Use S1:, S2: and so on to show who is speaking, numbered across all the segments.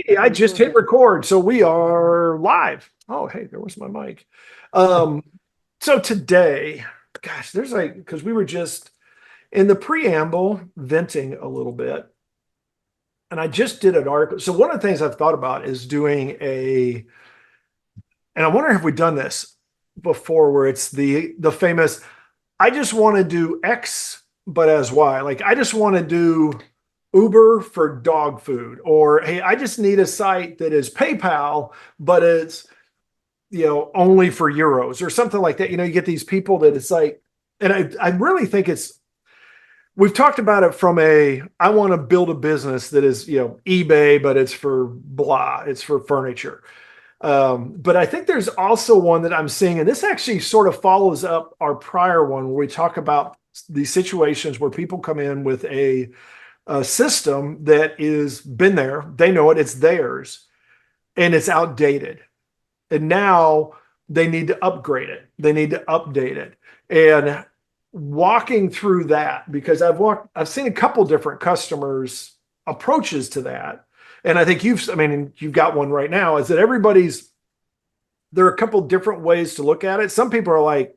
S1: Hey, I just hit record, so we are live. Oh, hey, there was my mic. Um, so today, gosh, there's like, because we were just in the preamble venting a little bit, and I just did an article. So one of the things I've thought about is doing and I wonder if we've done this before, where it's the famous, I just want to do X, but as Y. Like I just want to do Uber for dog food, or hey, I just need a site that is PayPal, but it's only for euros or something like that. You get these people that it's like, and I really think we've talked about it from I want to build a business that is eBay, but it's for blah, it's for furniture. But I think there's also one that I'm seeing, and this actually sort of follows up our prior one where we talk about these situations where people come in with a system that is been there, they know it's theirs, and it's outdated. And now they need to upgrade it. They need to update it. And walking through that, because I've seen a couple different customers approaches to that. And I think you've got one right now, is that there are a couple different ways to look at it. Some people are like,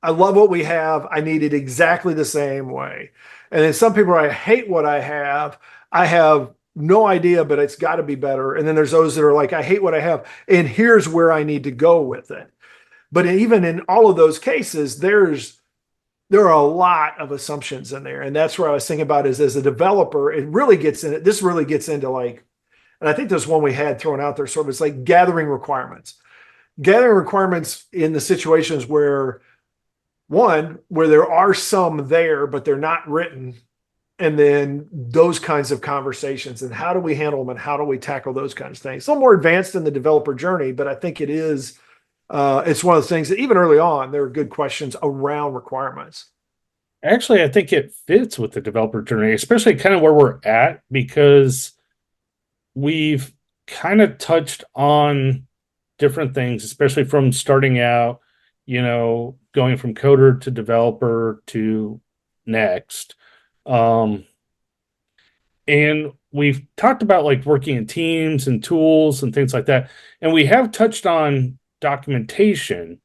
S1: I love what we have. I need it exactly the same way. And then some people are, I hate what I have. I have no idea, but it's got to be better. And then there's those that are like, I hate what I have, and here's where I need to go with it. But even in all of those cases, there are a lot of assumptions in there. And that's where I was thinking about is as a developer, this really gets into like, and I think there's one we had thrown out there, sort of, it's like gathering requirements in the situations where there are some there, but they're not written. And then those kinds of conversations, and how do we handle them, and how do we tackle those kinds of things? It's a little more advanced in the developer journey, but I think it's one of the things that even early on, there are good questions around requirements.
S2: Actually, I think it fits with the developer journey, especially kind of where we're at, because we've kind of touched on different things, especially from starting out, going from coder to developer to next. Um, and we've talked about like working in teams and tools and things like that. And we have touched on documentation,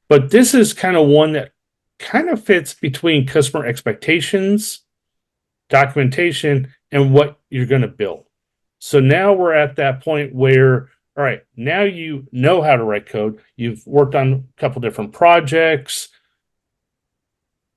S2: but this is kind of one that kind of fits between customer expectations, documentation, and what you're going to build. So now we're at that point where, all right, now you know how to write code. You've worked on a couple different projects.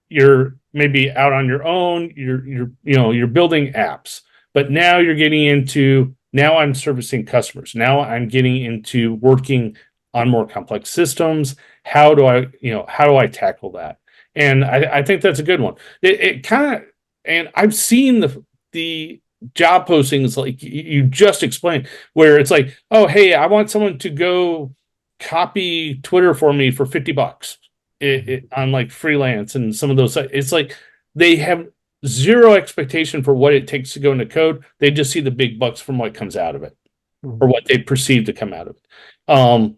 S2: You're maybe out on your own. You're building apps, but now you're getting into, now I'm servicing customers. Now I'm getting into working on more complex systems. How do I tackle that? And I think that's a good one. It kind of, and I've seen the job postings like you just explained, where it's like, oh, hey, I want someone to go copy Twitter for me for $50 on like freelance and some of those sites. It's like they have zero expectation for what it takes to go into code. They just see the big bucks from what comes out of it, or what they perceive to come out of it.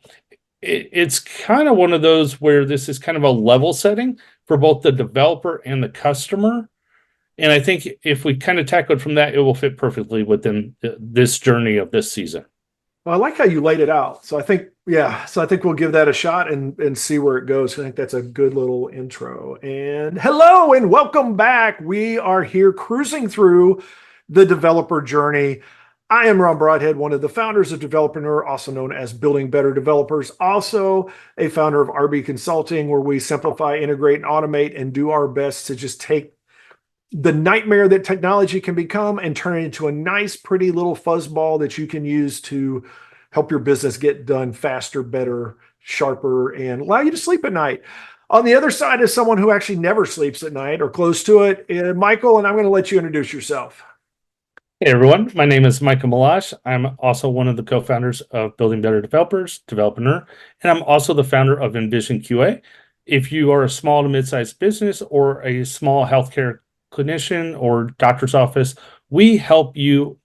S2: It's kind of one of those where this is kind of a level setting for both the developer and the customer. And I think if we kind of tackle it from that, it will fit perfectly within this journey of this season.
S1: Well, I like how you laid it out. So I think we'll give that a shot and see where it goes. I think that's a good little intro. And hello and welcome back. We are here cruising through the developer journey. I am Ron Broadhead, one of the founders of Developreneur, also known as Building Better Developers, also a founder of RB Consulting, where we simplify, integrate, and automate, and do our best to just take the nightmare that technology can become and turn it into a nice, pretty little fuzzball that you can use to help your business get done faster, better, sharper, and allow you to sleep at night. On the other side is someone who actually never sleeps at night or close to it, Michael, and I'm going to let you introduce yourself.
S2: Hey everyone, my name is Michael Malash. I'm also one of the co-founders of Building Better Developers, Developreneur, and I'm also the founder of Envision QA. If you are a small to mid-sized business or a small healthcare clinician or doctor's office, we help you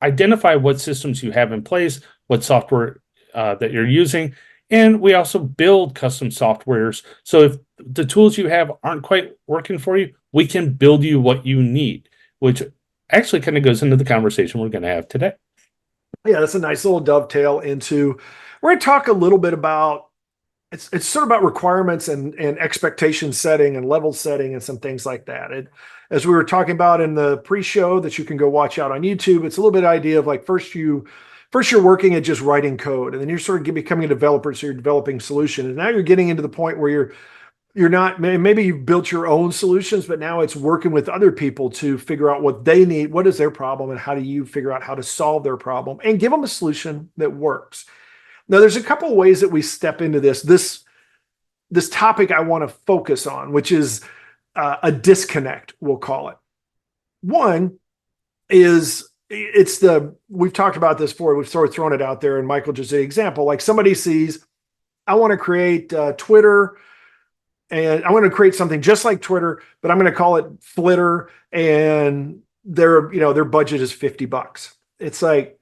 S2: identify what systems you have in place, what software that you're using, and we also build custom softwares. So if the tools you have aren't quite working for you, we can build you what you need, which actually kind of goes into the conversation we're going to have today.
S1: Yeah, that's a nice little dovetail into. We're going to talk a little bit about it's sort of about requirements and expectation setting and level setting and some things like that. As we were talking about in the pre-show that you can go watch out on YouTube, it's a little bit idea of like first you're working at just writing code, and then you're sort of becoming a developer, so you're developing solutions, and now you're getting into the point where you're not, maybe you've built your own solutions, but now it's working with other people to figure out what they need, what is their problem, and how do you figure out how to solve their problem and give them a solution that works. Now, there's a couple of ways that we step into this topic I want to focus on, which is a disconnect, we'll call it. One is we've talked about this before, we've sort of thrown it out there, and Michael just an example, like somebody sees, I want to create Twitter, and I want to create something just like Twitter, but I'm going to call it Flitter, and their budget is $50. It's like,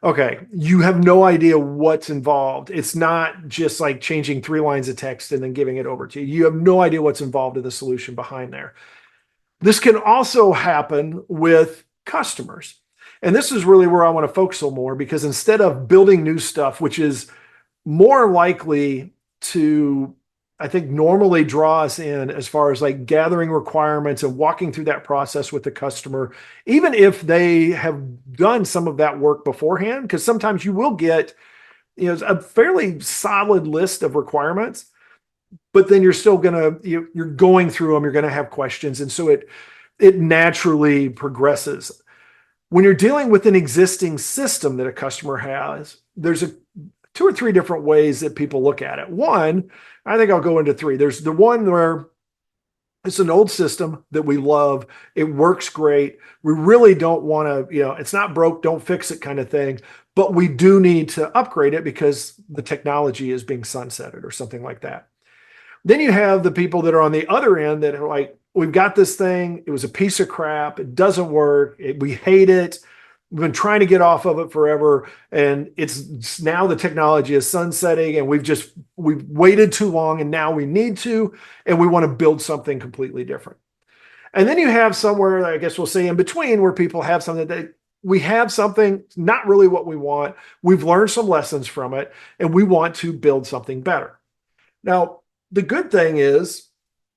S1: okay, you have no idea what's involved. It's not just like changing 3 lines of text and then giving it over to you. You have no idea what's involved in the solution behind there. This can also happen with customers. And this is really where I want to focus on more, because instead of building new stuff, which is more likely to, I think, normally draw us in as far as like gathering requirements and walking through that process with the customer, even if they have done some of that work beforehand, because sometimes you will get, a fairly solid list of requirements, but then you're still you're going through them, you're going to have questions. And so it naturally progresses. When you're dealing with an existing system that a customer has, there's 2 or 3 different ways that people look at it. One, I think I'll go into 3. There's the one where it's an old system that we love. It works great. We really don't want to, it's not broke, don't fix it kind of thing, but we do need to upgrade it because the technology is being sunsetted or something like that. Then you have the people that are on the other end that are like, we've got this thing. It was a piece of crap. It doesn't work. We hate it. We've been trying to get off of it forever. And it's now the technology is sunsetting, and we've waited too long, and now we need to, and we want to build something completely different. And then you have somewhere, I guess we'll say in between, where people have something that we have something, not really what we want. We've learned some lessons from it, and we want to build something better. Now, the good thing is,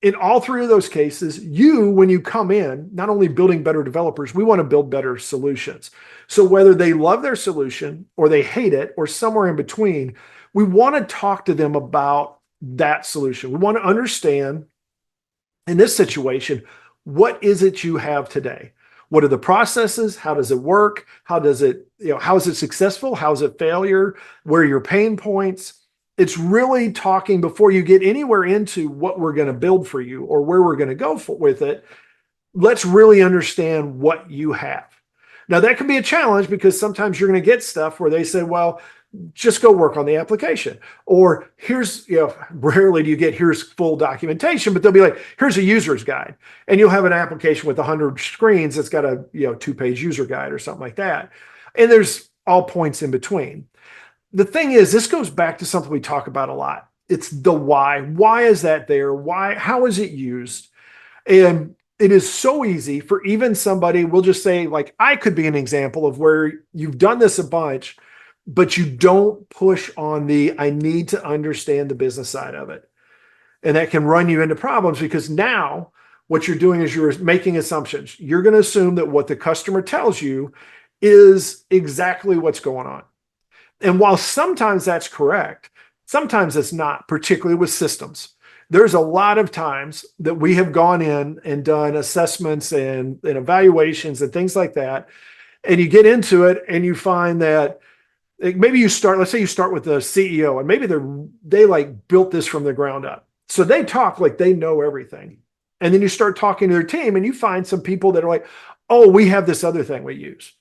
S1: in all 3 of those cases, when you come in, not only building better developers, we want to build better solutions. So whether they love their solution or they hate it or somewhere in between, we want to talk to them about that solution. We want to understand, in this situation, what is it you have today? What are the processes? How does it work? How is it successful? How is it failure? Where are your pain points? It's really talking before you get anywhere into what we're going to build for you or where we're going to go with it. Let's really understand what you have. Now, that can be a challenge because sometimes you're going to get stuff where they say, well, just go work on the application. Or rarely do you get here's full documentation, but they'll be like, here's a user's guide. And you'll have an application with 100 screens that's got a 2-page user guide or something like that. And there's all points in between. The thing is, this goes back to something we talk about a lot. It's the why. Why is that there? Why? How is it used? And it is so easy for even somebody, we'll just say, like, I could be an example of where you've done this a bunch, but you don't push on I need to understand the business side of it. And that can run you into problems because now what you're doing is you're making assumptions. You're going to assume that what the customer tells you is exactly what's going on. And while sometimes that's correct, sometimes it's not, particularly with systems. There's a lot of times that we have gone in and done assessments and evaluations and things like that. And you get into it and you find that maybe let's say you start with the CEO, and maybe they like built this from the ground up. So they talk like they know everything. And then you start talking to their team and you find some people that are like, oh, we have this other thing we use.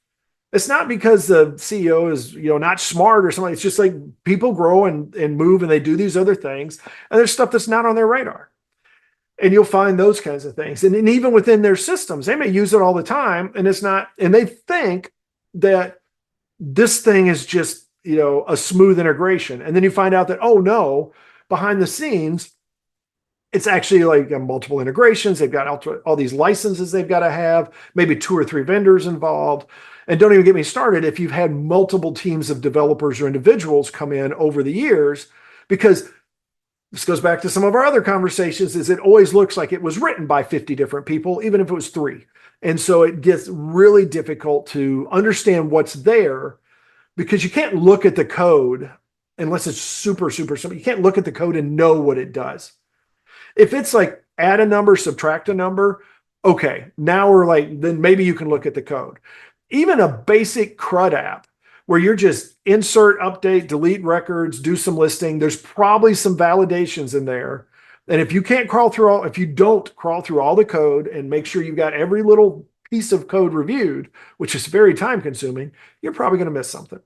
S1: It's not because the CEO is, not smart or something. It's just like people grow and move and they do these other things. And there's stuff that's not on their radar. And you'll find those kinds of things. And even within their systems, they may use it all the time. And it's not, and they think that this thing is just, a smooth integration. And then you find out that, oh no, behind the scenes, It's actually like multiple integrations. They've got all these licenses they've got to have, maybe 2 or 3 vendors involved. And don't even get me started if you've had multiple teams of developers or individuals come in over the years, because this goes back to some of our other conversations, is it always looks like it was written by 50 different people, even if it was 3. And so it gets really difficult to understand what's there, because you can't look at the code unless it's super, super simple. You can't look at the code and know what it does. If it's like add a number, subtract a number, okay, now we're like, then maybe you can look at the code. Even a basic CRUD app where you're just insert, update, delete records, do some listing, there's probably some validations in there. And if you can't crawl through all, if you don't crawl through all the code and make sure you've got every little piece of code reviewed, which is very time consuming, you're probably going to miss something.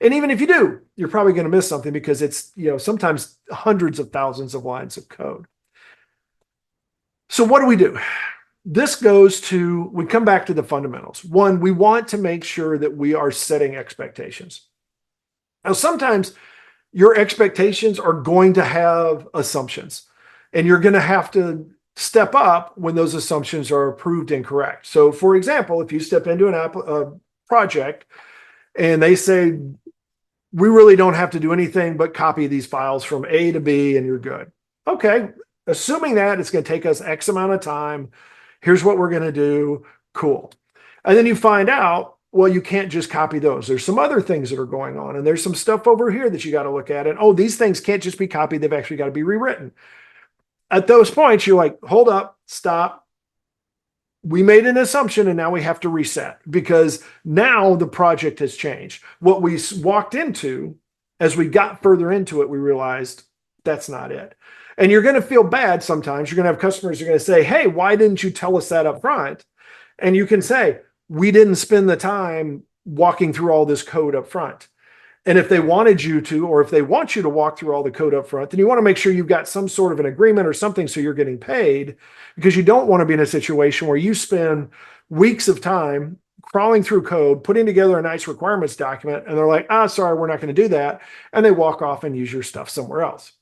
S1: And even if you do, you're probably going to miss something because it's, sometimes hundreds of thousands of lines of code. So what do we do? We come back to the fundamentals. One, we want to make sure that we are setting expectations. Now, sometimes your expectations are going to have assumptions, and you're going to have to step up when those assumptions are proved incorrect. So, for example, if you step into a project and they say, we really don't have to do anything but copy these files from A to B and you're good. Okay, assuming that it's going to take us X amount of time, here's what we're going to do. Cool. And then you find out, well, you can't just copy those. There's some other things that are going on, and there's some stuff over here that you got to look at. And oh, these things can't just be copied. They've actually got to be rewritten. At those points, you're like, hold up, stop. We made an assumption and now we have to reset, because now the project has changed. What we walked into, as we got further into it, we realized that's not it. And you're going to feel bad sometimes. You're going to have customers who are going to say, hey, why didn't you tell us that up front? And you can say, we didn't spend the time walking through all this code up front. And if they wanted you to, or if they want you to walk through all the code up front, then you want to make sure you've got some sort of an agreement or something so you're getting paid, because you don't want to be in a situation where you spend weeks of time crawling through code, putting together a nice requirements document, and they're like, sorry, we're not going to do that. And they walk off and use your stuff somewhere else.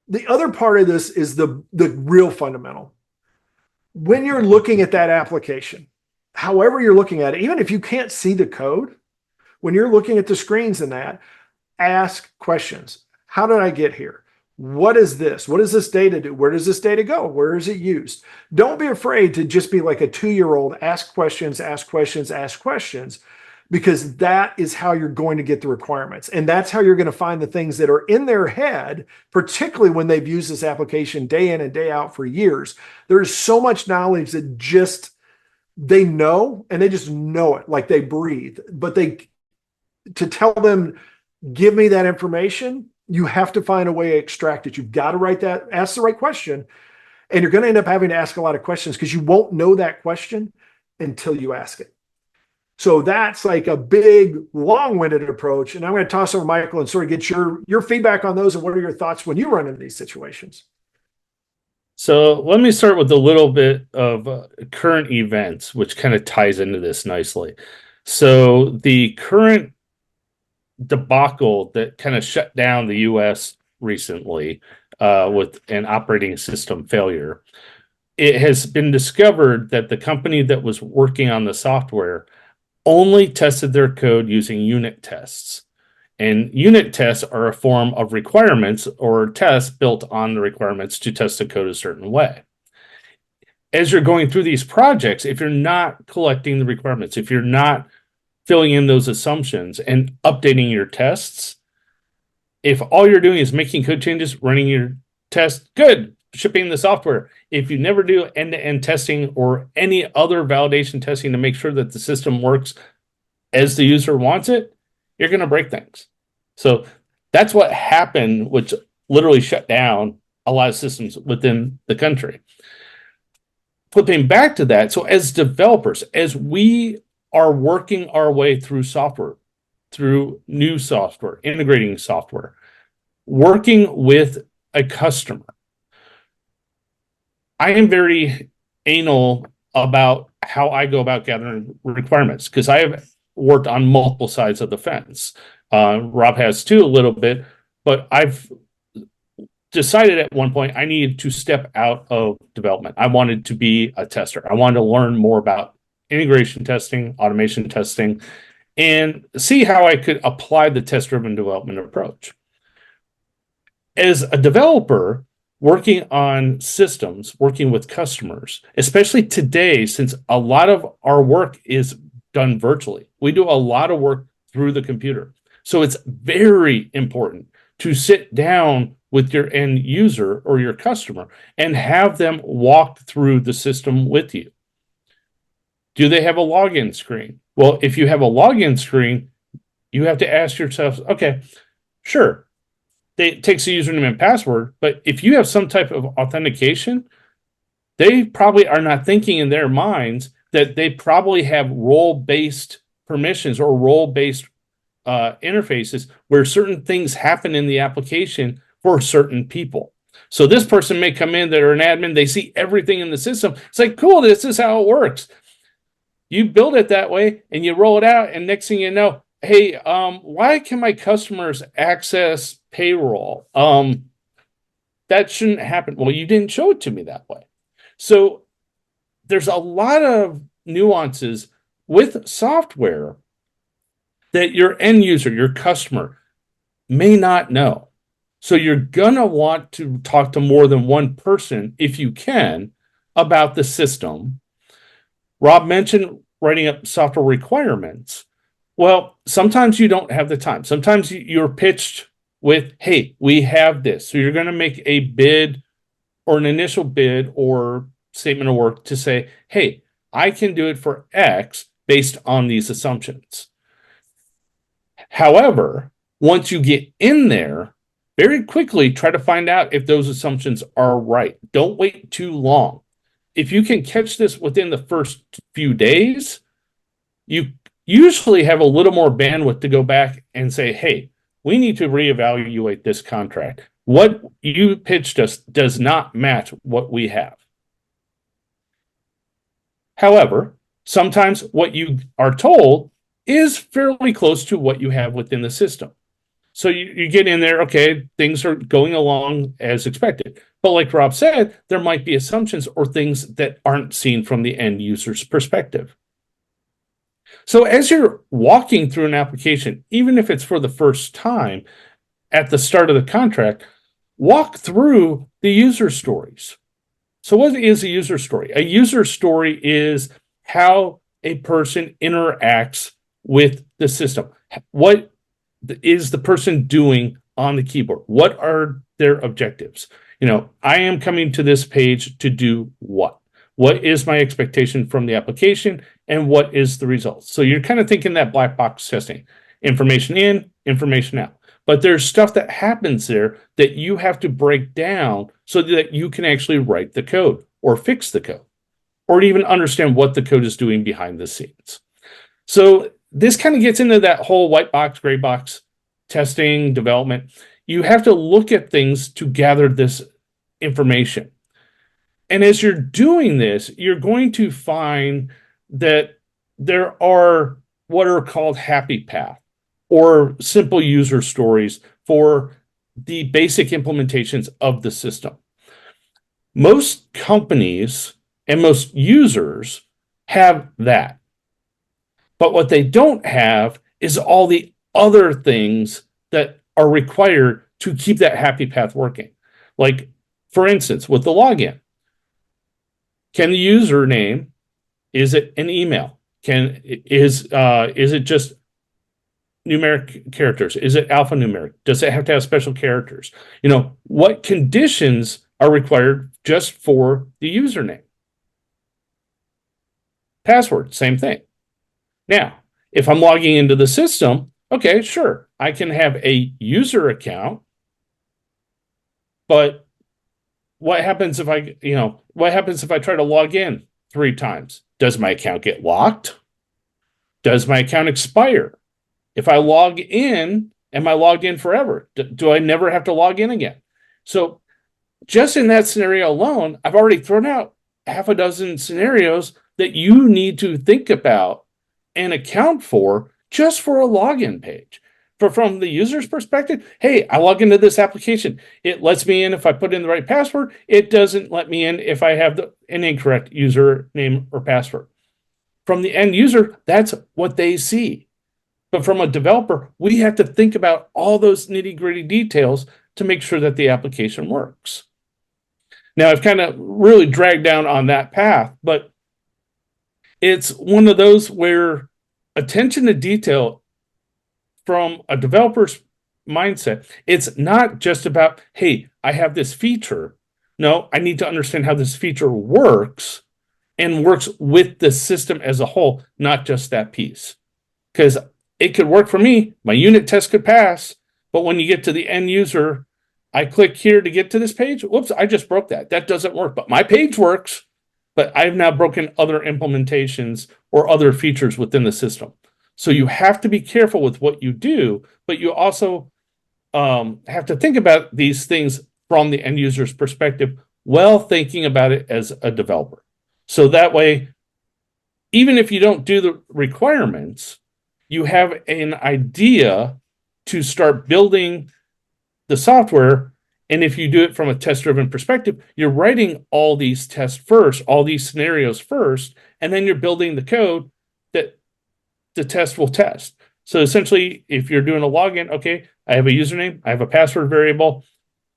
S1: The other part of this is the real fundamental. When you're looking at that application, however you're looking at it, even if you can't see the code, when you're looking at the screens and that, ask questions. How did I get here? What is this? What does this data do? Where does this data go? Where is it used? Don't be afraid to just be like a 2-year-old. Ask questions, ask questions, ask questions, because that is how you're going to get the requirements. And that's how you're going to find the things that are in their head, particularly when they've used this application day in and day out for years. There's so much knowledge that they know, and they just know it like they breathe. But to tell them, give me that information, you have to find a way to extract it. You've got to ask the right question. And you're going to end up having to ask a lot of questions, because you won't know that question until you ask it. So that's like a big, long-winded approach. And I'm going to toss over Michael and sort of get your feedback on those, and what are your thoughts when you run into these situations?
S2: So let me start with a little bit of current events, which kind of ties into this nicely. So the current debacle that kind of shut down the U.S. recently with an operating system failure, it has been discovered that the company that was working on the software only tested their code using unit tests. And unit tests are a form of requirements or tests built on the requirements to test the code a certain way. As you're going through these projects, if you're not collecting the requirements, if you're not filling in those assumptions and updating your tests, if all you're doing is making code changes, running your test, good, shipping the software. If you never do end-to-end testing or any other validation testing to make sure that the system works as the user wants it, you're going to break things. So that's what happened, which literally shut down a lot of systems within the country. Flipping back to that, so as developers, as we are working our way through software, through new software, integrating software, working with a customer, I am very anal about how I go about gathering requirements, because I have worked on multiple sides of the fence. Rob has too, a little bit, but I've decided at one point I needed to step out of development. I wanted to be a tester. I wanted to learn more about integration testing, automation testing, and see how I could apply the test-driven development approach. As a developer working on systems, working with customers, especially today, since a lot of our work is done virtually, we do a lot of work through the computer. So it's very important to sit down with your end user or your customer and have them walk through the system with you. Do they have a login screen? Well, if you have a login screen, you have to ask yourself, okay, sure, it takes a username and password, but if you have some type of authentication, they probably are not thinking in their minds that they probably have role-based permissions or role-based interfaces where certain things happen in the application for certain people. So this person may come in that are an admin, they see everything in the system. It's like, cool, this is how it works. You build it that way and you roll it out, and next thing you know, hey, why can my customers access payroll? That shouldn't happen. Well, you didn't show it to me that way. So there's a lot of nuances with software that your end user, your customer, may not know. So you're going to want to talk to more than one person, if you can, about the system. Rob mentioned writing up software requirements. Well, sometimes you don't have the time. Sometimes you're pitched with, hey, we have this. So you're going to make a bid or an initial bid or statement of work to say, hey, I can do it for X based on these assumptions. However, once you get in there, very quickly try to find out if those assumptions are right. Don't wait too long. If you can catch this within the first few days, you usually have a little more bandwidth to go back and say, hey, we need to reevaluate this contract. What you pitched us does not match what we have. However, sometimes what you are told is fairly close to what you have within the system. So you get in there, okay, things are going along as expected. But like Rob said, there might be assumptions or things that aren't seen from the end user's perspective. So as you're walking through an application, even if it's for the first time, at the start of the contract, walk through the user stories. So what is a user story? A user story is how a person interacts with the system. What is the person doing on the keyboard? What are their objectives? I am coming to this page to do what? What is my expectation from the application, and what is the result? So you're kind of thinking that black box testing, information in, information out. But there's stuff that happens there that you have to break down so that you can actually write the code or fix the code or even understand what the code is doing behind the scenes. So this kind of gets into that whole white box, gray box testing, development. You have to look at things to gather this information. And as you're doing this, you're going to find that there are what are called happy path or simple user stories for the basic implementations of the system. Most companies and most users have that. But what they don't have is all the other things that are required to keep that happy path working. Like, for instance, with the login, can the username, is it an email? Is it just numeric characters? Is it alphanumeric? Does it have to have special characters? What conditions are required just for the username? Password, same thing. Now, if I'm logging into the system, okay, sure, I can have a user account, but what happens if I try to log in 3 times? Does my account get locked? Does my account expire? If I log in, am I logged in forever? Do I never have to log in again? So just in that scenario alone, I've already thrown out half a dozen scenarios that you need to think about and account for just for a login page. But from the user's perspective, hey, I log into this application. It lets me in if I put in the right password. It doesn't let me in if I have an incorrect username or password. From the end user, that's what they see. But from a developer, we have to think about all those nitty gritty details to make sure that the application works. Now, I've kind of really dragged down on that path, but it's one of those where attention to detail from a developer's mindset, it's not just about, hey, I have this feature. No, I need to understand how this feature works and works with the system as a whole, not just that piece. Because it could work for me, my unit test could pass, but when you get to the end user, I click here to get to this page. Whoops, I just broke that. That doesn't work, but my page works, but I've now broken other implementations or other features within the system. So you have to be careful with what you do, but you also have to think about these things from the end user's perspective while thinking about it as a developer. So that way, even if you don't do the requirements, you have an idea to start building the software. And if you do it from a test-driven perspective, you're writing all these tests first, all these scenarios first, and then you're building the code that the test will test. So essentially, if you're doing a login, okay, I have a username, I have a password variable,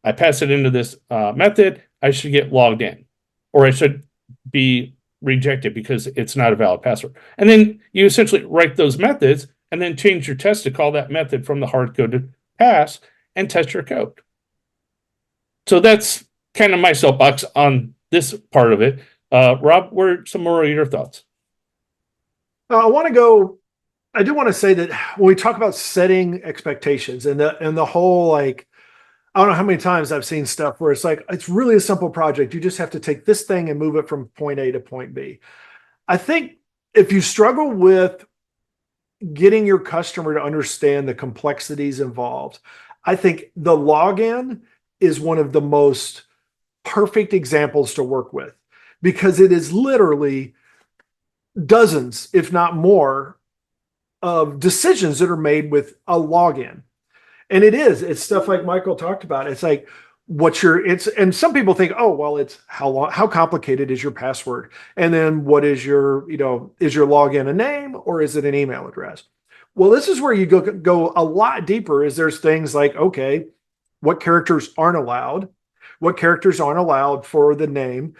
S2: I pass it into this method, I should get logged in, or I should be rejected because it's not a valid password. And then you essentially write those methods and then change your test to call that method from the hard-coded pass and test your code. So that's kind of my soapbox on this part of it. Rob, what are some more of your thoughts?
S1: I do want to say that when we talk about setting expectations and the whole, like, I don't know how many times I've seen stuff where it's like, it's really a simple project. You just have to take this thing and move it from point A to point B. I think if you struggle with getting your customer to understand the complexities involved, I think the login is one of the most perfect examples to work with, because it is literally dozens, if not more, of decisions that are made with a login. And it's stuff like Michael talked about. It's like, and some people think, oh, well, it's how complicated is your password? And then what is is your login a name or is it an email address? Well, this is where you go a lot deeper. Is there's things like, okay, what characters aren't allowed? What characters aren't allowed for the name?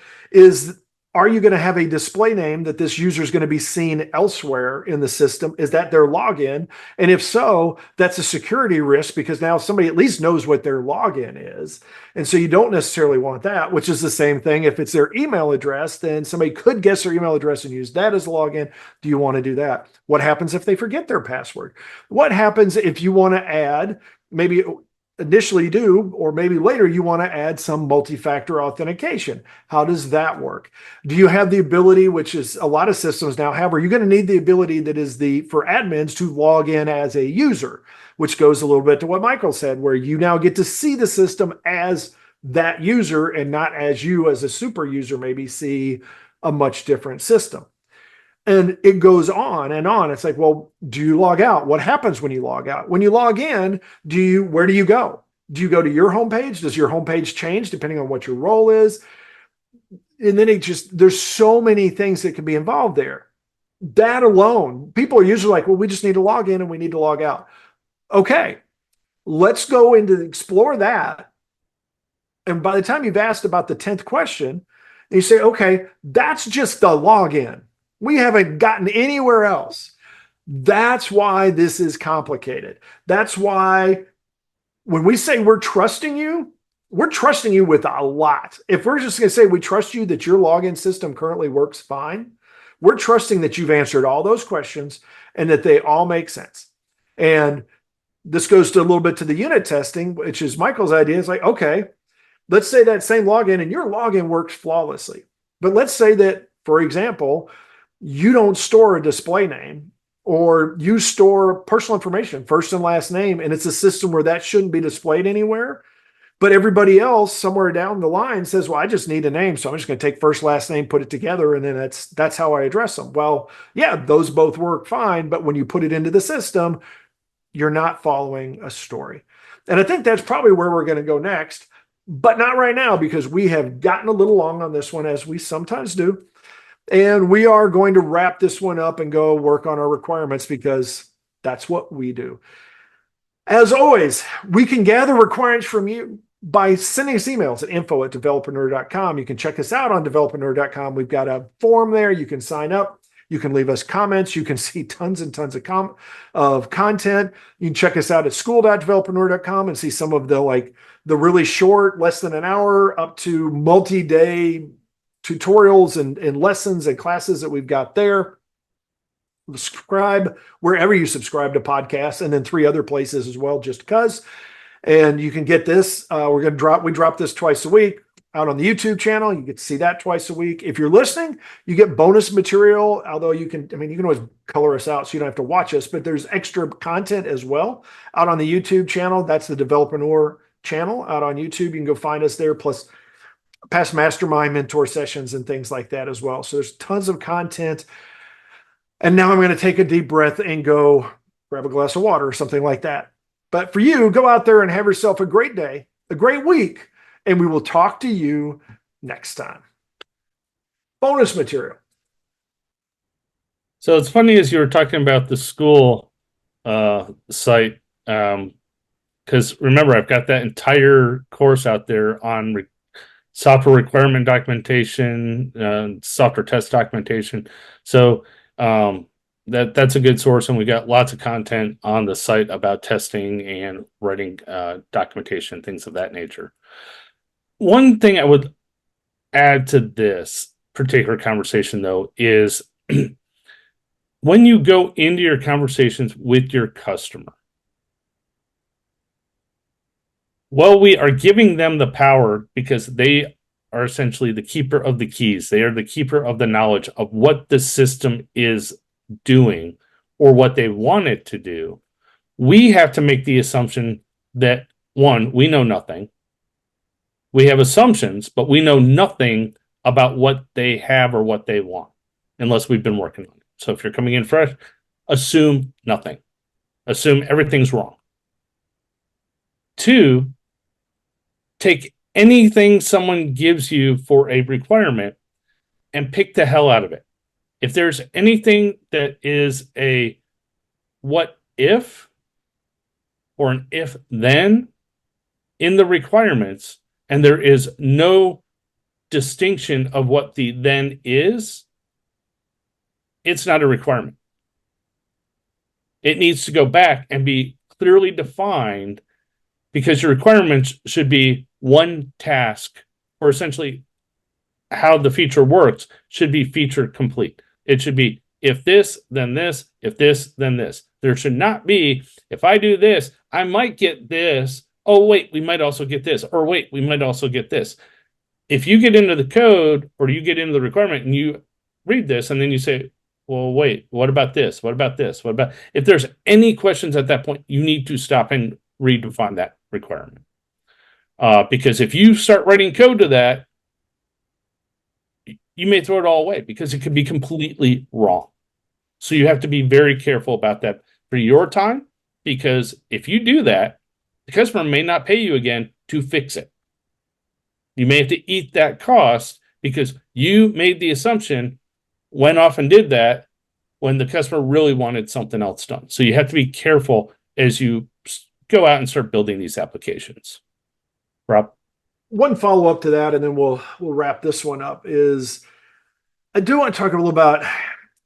S1: Are you going to have a display name that this user is going to be seen elsewhere in the system? Is that their login? And if so, that's a security risk, because now somebody at least knows what their login is. And so you don't necessarily want that, which is the same thing. If it's their email address, then somebody could guess their email address and use that as a login. Do you want to do that? What happens if they forget their password? What happens if you want to add, maybe initially do, or maybe later you want to add some multi-factor authentication? How does that work? Do you have the ability, which is a lot of systems now have, are you going to need the ability that is for admins to log in as a user, which goes a little bit to what Michael said, where you now get to see the system as that user and not as you as a super user maybe see a much different system. And it goes on and on. It's like, well, do you log out? What happens when you log out? When you log in, where do you go? Do you go to your homepage? Does your homepage change depending on what your role is? And then there's so many things that can be involved there. That alone, people are usually like, well, we just need to log in and we need to log out. Okay, let's go into explore that. And by the time you've asked about the 10th question, you say, okay, that's just the login. We haven't gotten anywhere else. That's why this is complicated. That's why when we say we're trusting you with a lot. If we're just going to say we trust you that your login system currently works fine, we're trusting that you've answered all those questions and that they all make sense. And this goes to a little bit to the unit testing, which is Michael's idea. It's like, okay, let's say that same login and your login works flawlessly. But let's say that, for example, you don't store a display name, or you store personal information, first and last name, and it's a system where that shouldn't be displayed anywhere. But everybody else somewhere down the line says, well, I just need a name, so I'm just going to take first, last name, put it together, and then that's how I address them. Well, yeah, those both work fine, but when you put it into the system, you're not following a story. And I think that's probably where we're going to go next, but not right now because we have gotten a little long on this one, as we sometimes do. And we are going to wrap this one up and go work on our requirements because that's what we do. As always, we can gather requirements from you by sending us emails at info@developreneur.com. You can check us out on developreneur.com. We've got a form there. You can sign up. You can leave us comments. You can see tons and tons of content. You can check us out at school.developreneur.com and see some of the really short, less than an hour, up to multi-day tutorials and lessons and classes that we've got there. Subscribe wherever you subscribe to podcasts, and then 3 other places as well, just because. And you can get this. We drop this twice a week out on the YouTube channel. You get to see that twice a week. If you're listening, you get bonus material, although you can always color us out so you don't have to watch us, but there's extra content as well out on the YouTube channel. That's the Developreneur channel out on YouTube. You can go find us there, plus past mastermind mentor sessions and things like that as well. So there's tons of content. And now I'm going to take a deep breath and go grab a glass of water or something like that. But for you, go out there and have yourself a great day, a great week, and we will talk to you next time. Bonus material.
S2: So it's funny as you were talking about the school site, because remember, I've got that entire course out there on software requirement documentation, software test documentation. So that's a good source, and we got lots of content on the site about testing and writing documentation, things of that nature. One thing I would add to this particular conversation, though, is when you go into your conversations with your customer, well, we are giving them the power because they are essentially the keeper of the keys. They are the keeper of the knowledge of what the system is doing or what they want it to do. We have to make the assumption that, one, we know nothing. We have assumptions, but we know nothing about what they have or what they want unless we've been working on it. So if you're coming in fresh, assume nothing. Assume everything's wrong. 2, take anything someone gives you for a requirement and pick the hell out of it. If there's anything that is a what if or an if then in the requirements, and there is no distinction of what the then is, it's not a requirement. It needs to go back and be clearly defined, because your requirements should be one task, or essentially how the feature works should be feature complete. It should be if this, then this, if this, then this. There should not be, if I do this, I might get this. Oh, wait, we might also get this. Or wait, we might also get this. If you get into the code or you get into the requirement and you read this and then you say, well, wait, what about this? What about this? What about, if there's any questions at that point, you need to stop and redefine that requirement. Because if you start writing code to that, you may throw it all away because it could be completely wrong. So you have to be very careful about that for your time, because if you do that, the customer may not pay you again to fix it. You may have to eat that cost because you made the assumption, went off and did that when the customer really wanted something else done. So you have to be careful as you go out and start building these applications. Rob?
S1: One follow-up to that, and then we'll wrap this one up, is I do want to talk a little about,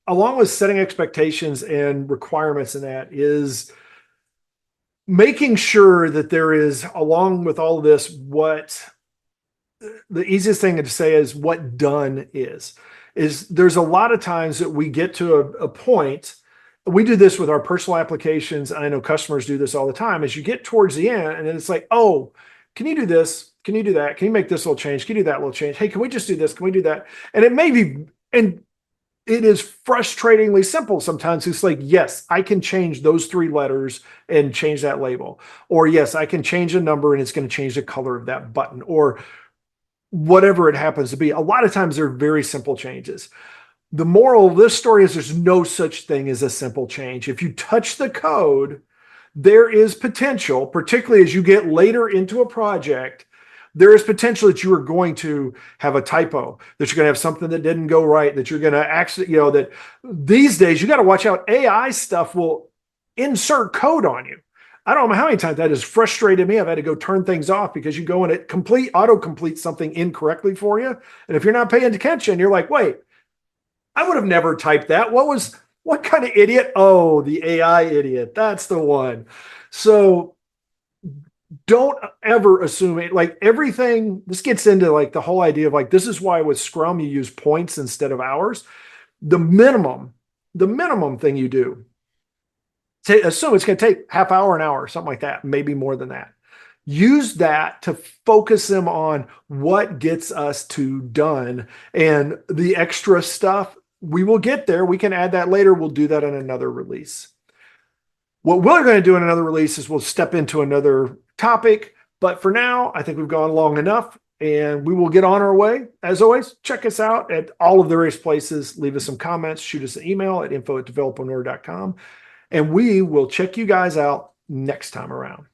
S1: along with setting expectations and requirements in that, is making sure that there is, along with all of this, what the easiest thing to say is what done is there's a lot of times that we get to a point. We do this with our personal applications, and I know customers do this all the time, as you get towards the end and then it's like, oh, can you do this? Can you do that? Can you make this little change? Can you do that little change? Hey, can we just do this? Can we do that? And it may be, and it is frustratingly simple sometimes. It's like, yes, I can change those 3 letters and change that label. Or yes, I can change a number and it's going to change the color of that button, or whatever it happens to be. A lot of times they're very simple changes. The moral of this story is there's no such thing as a simple change. If you touch the code, there is potential, particularly as you get later into a project, there is potential that you are going to have a typo, that you're going to have something that didn't go right, that you're going to actually, that these days you got to watch out. AI stuff will insert code on you. I don't know how many times that has frustrated me. I've had to go turn things off because you go and it auto-complete something incorrectly for you. And if you're not paying attention, you're like, wait, I would have never typed that. What kind of idiot? Oh, the AI idiot. That's the one. So don't ever assume it. Like everything, this gets into like the whole idea of like, this is why with Scrum, you use points instead of hours. The minimum thing you do, assume it's going to take half hour, an hour, something like that, maybe more than that. Use that to focus them on what gets us to done, and the extra stuff, we will get there. We can add that later. We'll do that in another release. What we're going to do in another release is we'll step into another topic. But for now, I think we've gone long enough and we will get on our way. As always, check us out at all of the various places. Leave us some comments, shoot us an email at info@developreneur.com. And we will check you guys out next time around.